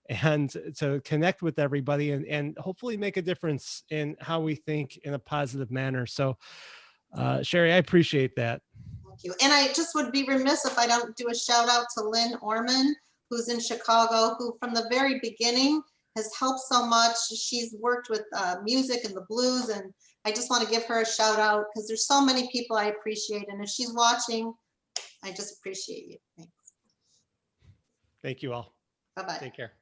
and to connect with everybody and hopefully make a difference in how we think in a positive manner. So Shari, I appreciate that. Thank you. And I just would be remiss if I don't do a shout out to Lynn Orman, who's in Chicago, who from the very beginning has helped so much. She's worked with music and the blues, and I just want to give her a shout out, because there's so many people I appreciate. And if she's watching, I just appreciate you. Thanks. Thank you all. Bye-bye. Take care.